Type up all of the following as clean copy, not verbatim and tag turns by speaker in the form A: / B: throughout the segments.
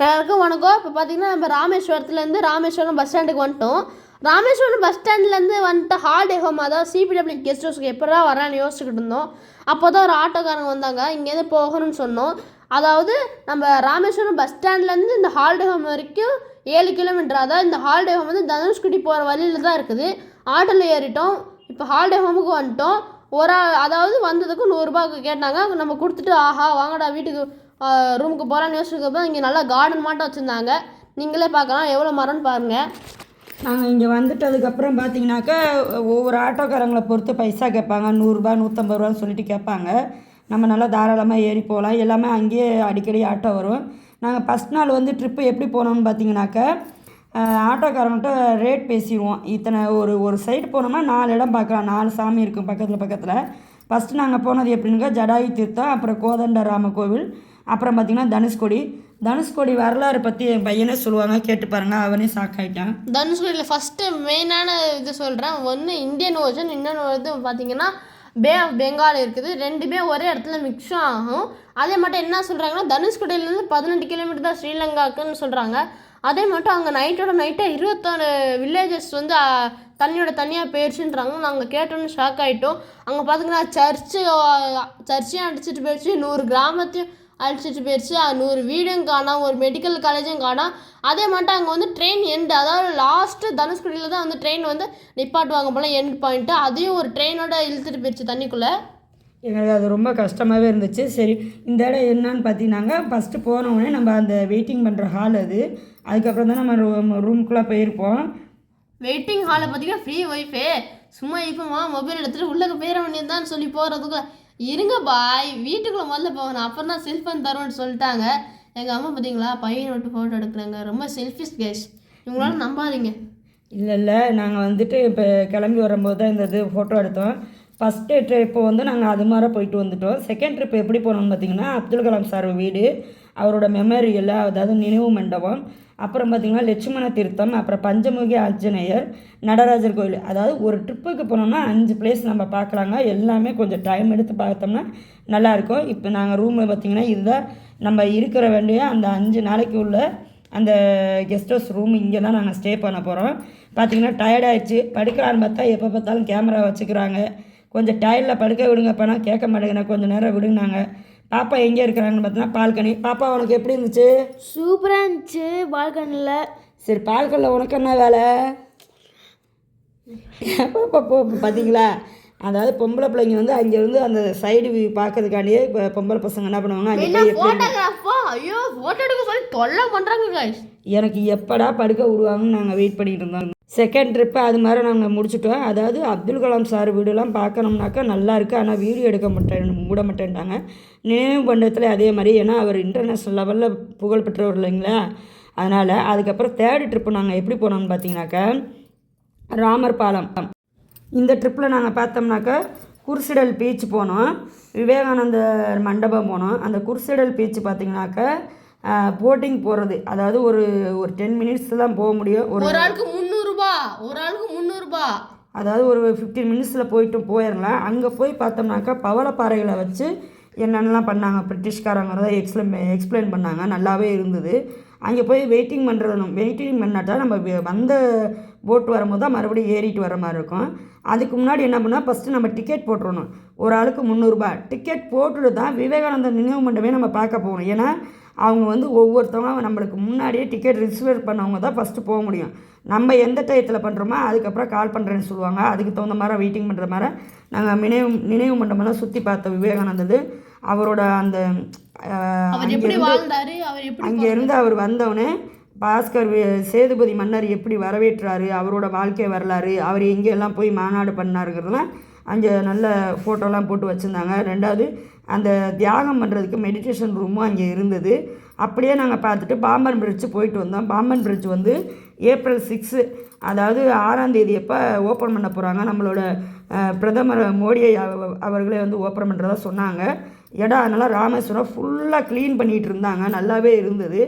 A: எல்லாருக்கும் வணக்கம். இப்போ பார்த்தீங்கன்னா நம்ம ராமேஸ்வரத்துலேருந்து ராமேஸ்வரம் பஸ் ஸ்டாண்டுக்கு வந்துட்டோம். ராமேஸ்வரம் பஸ் ஸ்டாண்ட்லேருந்து வந்துட்டு ஹாலிடே ஹோம், அதாவது சிபிடபிள்யூ கெஸ்ட் ஹவுஸ்க்கு எப்படா வரான்னு யோசிச்சுக்கிட்டு இருந்தோம். அப்போ தான் ஒரு ஆட்டோக்காரங்க வந்தாங்க. இங்கேருந்து போகணும்னு சொன்னோம். அதாவது நம்ம ராமேஸ்வரம் பஸ் ஸ்டாண்ட்லேருந்து இந்த ஹாலிடே ஹோம் வரைக்கும் 7 கிலோமீட்டர். அதாவது இந்த ஹாலிடே ஹோம் வந்து தனுஷ்குடி போகிற வழியில் தான் இருக்குது. ஆட்டோவில் ஏறிட்டோம். இப்போ ஹாலிடே ஹோமுக்கு வந்துட்டோம். அதாவது வந்ததுக்கு 100 ரூபாய்க்கு கேட்டாங்க. நம்ம கொடுத்துட்டு ஆஹா வாங்கடா வீட்டுக்கு ரூமுக்கு போகலான்னு யோசிச்சுக்கப்போ இங்கே நல்லா கார்டன் மாட்டம் வச்சுருந்தாங்க. நீங்களே பார்க்கலாம் எவ்வளோ மரம்னு பாருங்கள்.
B: நாங்கள் இங்கே வந்துட்டதுக்கப்புறம் பார்த்தீங்கன்னாக்கா ஒவ்வொரு ஆட்டோக்காரங்களை பொறுத்து பைசா கேட்பாங்க. 100 ரூபா 150 ரூபான்னு சொல்லிட்டு கேட்பாங்க. நம்ம நல்லா தாராளமாக ஏறி போகலாம். எல்லாமே அங்கேயே அடிக்கடி ஆட்டோ வரும். நாங்கள் ஃபஸ்ட் நாள் வந்து ட்ரிப்பு எப்படி போனோம்னு பார்த்தீங்கன்னாக்கா ஆட்டோக்காரங்கள்ட்ட ரேட் பேசிடுவோம். இத்தனை ஒரு சைடு போனோம்னா 4 இடம் பார்க்கலாம். 4 சாமி இருக்கும் பக்கத்தில். ஃபஸ்ட்டு நாங்கள் போனது எப்படின்னா ஜடாயு தீர்த்தம், அப்புறம் கோதண்ட ராம கோவில், அப்புறம் பார்த்திங்கன்னா தனுஷ்கோடி வரலாறு பற்றி என் பையனே சொல்லுவாங்க, கேட்டு பாருங்கள். அவனே ஷாக்காயிட்டான்.
A: தனுஷ்கோடியில் ஃபஸ்ட்டு மெயினான இது சொல்கிறேன். ஒன்று இந்தியன் ஓஷன், இன்னொன்று வந்து பார்த்திங்கன்னா பே ஆஃப் பெங்கால் இருக்குது. ரெண்டுமே ஒரே இடத்துல மிக்ஸும் ஆகும். அதே மட்டும் என்ன சொல்கிறாங்கன்னா தனுஷ்கோடியிலேருந்து 18 கிலோமீட்டர் தான் ஸ்ரீலங்காவுக்குன்னு சொல்கிறாங்க. அதே மட்டும் அங்கே நைட்டாக 21 வில்லேஜஸ் வந்து தண்ணியாக போயிடுச்சுன்றாங்க. நாங்கள் கேட்டோன்னு ஷாக் ஆகிட்டோம். அங்கே பார்த்திங்கன்னா சர்ச்சையும் அடிச்சிட்டு போயிடுச்சு, 100 கிராமத்தையும் அழிச்சிட்டு போயிடுச்சு, 100 வீடும் காணோம், ஒரு மெடிக்கல் காலேஜும் காணோம். அதே மட்டும் அங்கே வந்து ட்ரெயின் எண்டு, அதாவது லாஸ்ட்டு தனுஷ்கோடியில் தான் வந்து ட்ரெயின் வந்து நிப்பாட்டுவாங்க போல் எண்ட் பாயிண்ட்டு. அதையும் ஒரு ட்ரெயினோட இழுத்துட்டு போயிடுச்சு தண்ணிக்குள்ளே.
B: எங்களுக்கு அது ரொம்ப கஷ்டமாகவே இருந்துச்சு. சரி, இந்த இடம் என்னன்னு பார்த்தீங்கன்னாங்க ஃபஸ்ட்டு போனவுடனே நம்ம அந்த வெயிட்டிங் பண்ணுற ஹால் அதுக்கப்புறம் தான் நம்ம ரூமுக்குள்ளே போயிருப்போம்.
A: வெயிட்டிங் ஹாலில் பார்த்தீங்கன்னா ஃப்ரீ ஒய்ஃபே. சும்மா இப்போமா மொபைல் எடுத்துகிட்டு உள்ளே போயிட வேண்டியதுதான் சொல்லி போகிறதுக்குள்ள இருங்க பாய் வீட்டுக்குள்ளே முதல்ல போகணும், அப்புறம் தான் செல்ஃபோன் தரோன்னு சொல்லிட்டாங்க. எங்கள் அம்மா பார்த்தீங்களா பையனை விட்டு ஃபோட்டோ எடுக்கிறாங்க. ரொம்ப செல்ஃபிஷ் கேஸ், இவங்களால நம்பாதீங்க.
B: இல்லை நாங்கள் வந்துட்டு இப்போ கிளம்பி வரும்போது தான் இந்த ஃபோட்டோ எடுத்தோம். ஃபஸ்ட்டு ட்ரிப்பு வந்து நாங்கள் அது மாதிரி போயிட்டு வந்துவிட்டோம். செகண்ட் ட்ரிப் எப்படி போனோம்னு பார்த்திங்கன்னா அப்துல் கலாம் சார் வீடு, அவரோட மெமரியல், அதாவது நினைவு மண்டபம், அப்புறம் பார்த்திங்கன்னா லட்சுமண தீர்த்தம், அப்புறம் பஞ்சமுகி ஆஞ்சநேயர், நடராஜர் கோயில். அதாவது ஒரு ட்ரிப்புக்கு போனோம்னா 5 பிளேஸ் நம்ம பார்க்கலாங்க. எல்லாமே கொஞ்சம் டைம் எடுத்து பார்த்தோம்னா நல்லாயிருக்கும். இப்போ நாங்கள் ரூமில் பார்த்திங்கன்னா இதுதான் நம்ம இருக்கிற வேண்டிய அந்த 5 நாளைக்கு உள்ள அந்த கெஸ்ட் ஹவுஸ் ரூம். இங்கே தான் நாங்கள் ஸ்டே பண்ண போகிறோம். பார்த்திங்கன்னா டயர்டாகிடுச்சு, படுக்கலான்னு பார்த்தா எப்போ பார்த்தாலும் கேமரா வச்சுக்கிறாங்க. கொஞ்சம் டயர்டில் படுக்க விடுங்கப்பானா கேட்க மாட்டேங்கிறேன், கொஞ்சம் நேரம் விடுங்கனாங்க. பாப்பா எங்கே இருக்கிறாங்கன்னு பார்த்தீங்கன்னா பால்கனி. பாப்பா உனக்கு எப்படி இருந்துச்சு?
A: சூப்பராக இருந்துச்சு பால்கனியில்.
B: சரி, பால்கனியில் உனக்கு என்ன வேலை? பாப்பா பார்த்தீங்களா, அதாவது பொம்பளை பிள்ளைங்க வந்து அங்கேருந்து அந்த சைடு வியூ பார்க்கறதுக்காண்டியே இப்போ பொம்பளை பசங்க என்ன பண்ணுவாங்க, எனக்கு எப்படா படுக்க விடுவாங்கன்னு நாங்கள் வெயிட் பண்ணிகிட்டு இருந்தோம். செகண்ட் ட்ரிப்பு அது மாதிரி நாங்கள் முடிச்சுட்டோம். அதாவது அப்துல் கலாம் சார் வீடுலாம் பார்க்கணும்னாக்கா நல்லா இருக்குது, ஆனால் வீடியோ எடுக்க விட மாட்டேன்ட்டாங்க. நினைவு மண்டபத்தில் அதே மாதிரி, ஏன்னா அவர் இன்டர்நேஷ்னல் லெவலில் புகழ் பெற்றவர் இல்லைங்களா, அதனால். அதுக்கப்புறம் தேர்டு ட்ரிப்பு நாங்கள் எப்படி போனோம்னு பார்த்தீங்கன்னாக்கா ராமர் பாலம். இந்த ட்ரிப்பில் நாங்கள் பார்த்தோம்னாக்கா குர்சிடல் பீச் போனோம், விவேகானந்தர் மண்டபம் போனோம். அந்த குர்சிடல் பீச் பார்த்திங்கனாக்கா போட்டிங் போகிறது, அதாவது ஒரு 10 மினிட்ஸ் தான் போக முடியும்.
A: ஒரு ஆளுக்கு 300 ரூபா,
B: அதாவது ஒரு 15 மினிட்ஸில் போயிடலாம். அங்கே போய் பார்த்தோம்னாக்கா பவளப்பாறைகளை வச்சு என்னென்னலாம் பண்ணாங்க பிரிட்டிஷ்காரங்கிறத எக்ஸ்பிளைன் பண்ணாங்க. நல்லாவே இருந்தது. அங்கே போய் வெயிட்டிங் பண்ணாட்டா நம்ம வந்த போட் வரும்போது தான் மறுபடியும் ஏறிட்டு வர மாதிரி இருக்கும். அதுக்கு முன்னாடி என்ன பண்ணால் ஃபஸ்ட்டு நம்ம டிக்கெட் போட்டுடணும். ஒரு ஆளுக்கு 300 ரூபா டிக்கெட் போட்டுட்டு தான் விவேகானந்தர் நினைவு மண்டபமே நம்ம பார்க்க போகணும். ஏன்னா அவங்க வந்து ஒவ்வொருத்தவங்க நம்மளுக்கு முன்னாடியே டிக்கெட் ரிசர்வ் பண்ணவங்க தான் ஃபஸ்ட்டு போக முடியும். நம்ம எந்த டயத்தில் பண்ணுறோமோ அதுக்கப்புறம் கால் பண்ணுறேன்னு சொல்லுவாங்க. அதுக்கு தகுந்த மாதிரி வெயிட்டிங் பண்ணுற மாதிரி நாங்கள் நினைவு மண்டபம்லாம் சுற்றி பார்த்தோம். விவேகானந்தது அவரோட அந்த அங்கேருந்து அவர் வந்தவொடனே பாஸ்கர் சேதுபதி மன்னர் எப்படி வரவேற்றாரு, அவரோட வாழ்க்கை வரலாறு, அவர் எங்கெல்லாம் போய் மாநாடு பண்ணாருங்கிறதுலாம் அங்கே நல்ல ஃபோட்டோலாம் போட்டு வச்சுருந்தாங்க. ரெண்டாவது அந்த தியாகம் பண்ணுறதுக்கு மெடிடேஷன் ரூமும் அங்கே இருந்தது. அப்படியே நாங்கள் பார்த்துட்டு பாம்பன் பிரிட்ஜு போயிட்டு வந்தோம். பாம்பன் பிரிட்ஜ் வந்து ஏப்ரல் 6, அதாவது 6ஆம் தேதி எப்போ ஓப்பன் பண்ண போகிறாங்க. நம்மளோட பிரதமர் மோடி அவர்களே வந்து ஓப்பன் பண்ணுறதா சொன்னாங்க. இடம் அதனால் ராமேஸ்வரம் ஃபுல்லாக க்ளீன் பண்ணிகிட்டு இருந்தாங்க, நல்லாவே இருந்தது.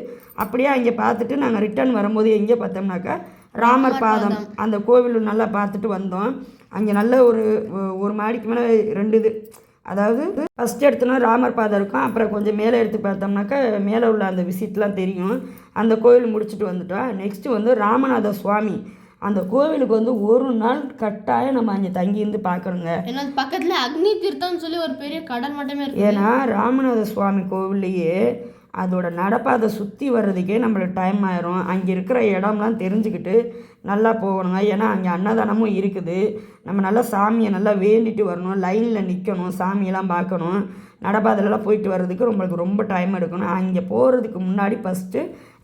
B: அப்படியே அங்கே பார்த்துட்டு நாங்கள் ரிட்டர்ன் வரும்போது எங்கே பார்த்தோம்னாக்கா ராமர் பாதம் அந்த கோவில் நல்லா பார்த்துட்டு வந்தோம். அங்கே நல்ல ஒரு மாடிக்கு மேலே 2 இது, அதாவது ஃபஸ்ட் எடுத்தோன்னா ராமர் பாதை இருக்கும், அப்புறம் கொஞ்சம் மேலே எடுத்து பார்த்தோம்னாக்கா மேலே உள்ள அந்த விசிட்லாம் தெரியும். அந்த கோயில் முடிச்சுட்டு வந்துட்டோம். நெக்ஸ்ட்டு வந்து ராமநாத சுவாமி, அந்த கோவிலுக்கு வந்து ஒரு நாள் கட்டாயம் நம்ம அங்கே தங்கியிருந்து பார்க்கணுங்க.
A: ஏன்னா பக்கத்தில் அக்னி தீர்த்தம்னு சொல்லி ஒரு பெரிய கடல் மட்டுமே இருக்கு.
B: ஏன்னா ராமநாத சுவாமி கோவில்லையே அதோட நடப்பாதை சுற்றி வர்றதுக்கே நம்மளுக்கு டைம் ஆயிரும். அங்கே இருக்கிற இடம்லாம் தெரிஞ்சுக்கிட்டு நல்லா போகணுங்க. ஏன்னா அங்கே அன்னதானமும் இருக்குது. நம்ம நல்லா சாமியை நல்லா வேண்டிட்டு வரணும், லைனில் நிற்கணும், சாமியெல்லாம் பார்க்கணும். நடப்பாதையிலலாம் போயிட்டு வர்றதுக்கு நம்மளுக்கு ரொம்ப டைம் எடுக்கணும். அங்கே போகிறதுக்கு முன்னாடி ஃபஸ்ட்டு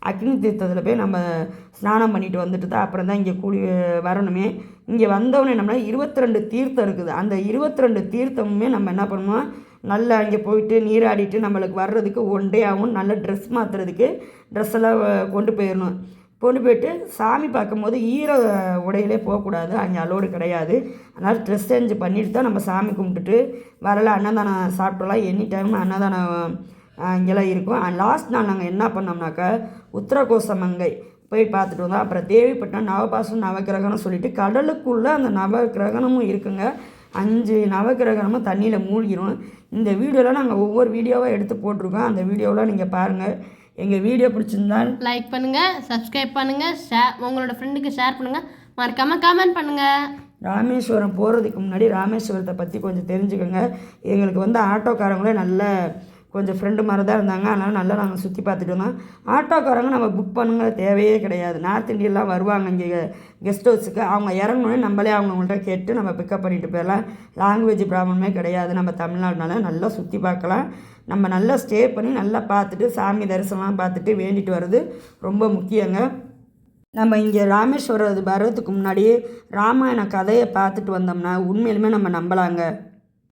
B: அக்னி தீர்த்தத்தில் போய் நம்ம ஸ்நானம் பண்ணிட்டு வந்துட்டு தான் அப்புறம் தான் இங்கே கூடி வரணுமே. இங்கே வந்தவொடனே நம்ம 22 தீர்த்தம் இருக்குது. அந்த 22 தீர்த்தமுமே நம்ம என்ன பண்ணுவோம், நல்லா அங்கே போயிட்டு நீராடிட்டு நம்மளுக்கு வர்றதுக்கு ஒன் டே ஆகும். நல்ல ட்ரெஸ் மாற்றுறதுக்கு ட்ரெஸ் எல்லாம் கொண்டு போயிடணும். கொண்டு போய்ட்டு சாமி பார்க்கும்போது ஈர உடையிலே போகக்கூடாது, அங்கே அலோடு கிடையாது. அதனால் ட்ரெஸ் சேஞ்ச் பண்ணிட்டு தான் நம்ம சாமி கும்பிட்டுட்டு வரல. அன்னதானம் சாப்பிட்டோலாம், எனி டைம் அன்னதானம் இங்கெல்லாம் இருக்கும். லாஸ்ட் நாள் நாங்கள் என்ன பண்ணோம்னாக்கா உத்தரகோசமங்கை போய் பார்த்துட்டு வந்தோம். அப்புறம் தேவிப்பட்டினம் நவபாசம் நவகிரகணம் சொல்லிட்டு கடலுக்குள்ளே அந்த நவகிரகணமும் இருக்குங்க. 5 நவகிரகணமும் தண்ணியில் மூழ்கிடும். இந்த வீடியோலாம் நாங்கள் ஒவ்வொரு வீடியோவாக எடுத்து போட்டிருக்கோம். அந்த வீடியோலாம் நீங்கள் பாருங்கள். எங்கள் வீடியோ பிடிச்சிருந்தால்
A: லைக் பண்ணுங்கள், சப்ஸ்கிரைப் பண்ணுங்கள், உங்களோட ஃப்ரெண்டுக்கு ஷேர் பண்ணுங்கள், மறக்காமல் கமெண்ட் பண்ணுங்கள்.
B: ராமேஸ்வரம் போகிறதுக்கு முன்னாடி ராமேஸ்வரத்தை பற்றி கொஞ்சம் தெரிஞ்சுக்கோங்க. எங்களுக்கு வந்து ஆட்டோக்காரங்களே நல்ல கொஞ்சம் ஃப்ரெண்டு மாதிரி தான் இருந்தாங்க. அதனால் நல்லா நாங்கள் சுற்றி பார்த்துட்டு வந்தோம். ஆட்டோக்காரங்க நம்ம புக் பண்ணுங்கிற தேவையே கிடையாது. நார்த் இந்தியெலாம் வருவாங்க இங்கே கெஸ்ட் ஹவுஸுக்கு. அவங்க இறங்கணுன்னே நம்மளே அவங்கள்ட்ட கேட்டு நம்ம பிக்கப் பண்ணிட்டு போயிடலாம். லாங்குவேஜ் ப்ராப்ளமே கிடையாது. நம்ம தமிழ்நாடுனால நல்லா சுற்றி பார்க்கலாம். நம்ம நல்லா ஸ்டே பண்ணி நல்லா பார்த்துட்டு சாமி தரிசனம்லாம் பார்த்துட்டு வேண்டிட்டு வர்றது ரொம்ப முக்கியங்க. நம்ம இங்கே ராமேஸ்வரம் வர்றதுக்கு முன்னாடியே ராமாயண கதையை பார்த்துட்டு வந்தோம்னா உண்மையிலுமே நம்ம நம்பலாங்க.